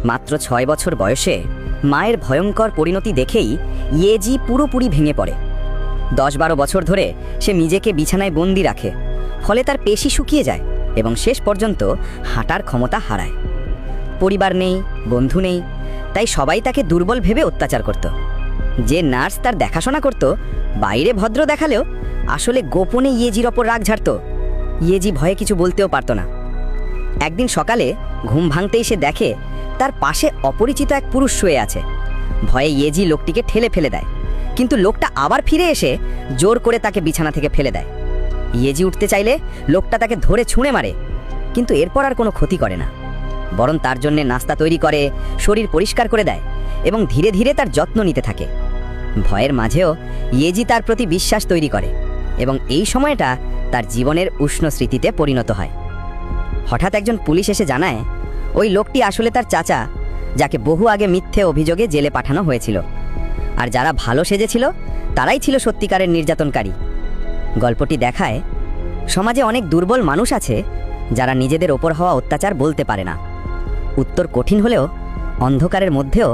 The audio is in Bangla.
মাত্র 6 বছর বয়সে মায়ের ভয়ঙ্কর পরিণতি দেখেই ইয়েজি পুরোপুরি ভেঙে পড়ে। 10-12 বছর ধরে সে নিজেকে বিছানায় বন্দি রাখে, ফলে তার পেশি শুকিয়ে যায় এবং শেষ পর্যন্ত হাঁটার ক্ষমতা হারায়। পরিবার নেই, বন্ধু নেই, তাই সবাই তাকে দুর্বল ভেবে অত্যাচার করত। যে নার্স তার দেখাশোনা করত বাইরে ভদ্র দেখালেও আসলে গোপনে ইয়েজির ওপর রাগ ঝাড়ত। ইয়েজি ভয়ে কিছু বলতেও পারত না। একদিন সকালে ঘুম ভাঙতেই সে দেখে তার পাশে অপরিচিত এক পুরুষ শুয়ে আছে। ভয়ে ইয়েজি লোকটিকে ঠেলে ফেলে দেয়, কিন্তু লোকটা আবার ফিরে এসে জোর করে তাকে বিছানা থেকে ফেলে দেয়। ইয়েজি উঠতে চাইলে লোকটা তাকে ধরে ছুঁড়ে মারে, কিন্তু এরপর আর কোনো ক্ষতি করে না, বরং তার জন্য নাস্তা তৈরি করে, শরীর পরিষ্কার করে দেয় এবং ধীরে ধীরে তার যত্ন নিতে থাকে। ভয়ের মাঝেও ইয়েজি তার প্রতি বিশ্বাস তৈরি করে এবং এই সময়টা তার জীবনের উষ্ণ স্মৃতিতে পরিণত হয়। হঠাৎ একজন পুলিশ এসে জানায় ওই লোকটি আসলে তার চাচা, যাকে বহু আগে মিথ্যে অভিযোগে জেলে পাঠানো হয়েছিল। আর যারা ভালো সেজেছিল তারাই ছিল সত্যিকারের নির্যাতনকারী। গল্পটি দেখায় সমাজে অনেক দুর্বল মানুষ আছে যারা নিজেদের ওপর হওয়া অত্যাচার বলতে পারে না। উত্তর কঠিন হলেও অন্ধকারের মধ্যেও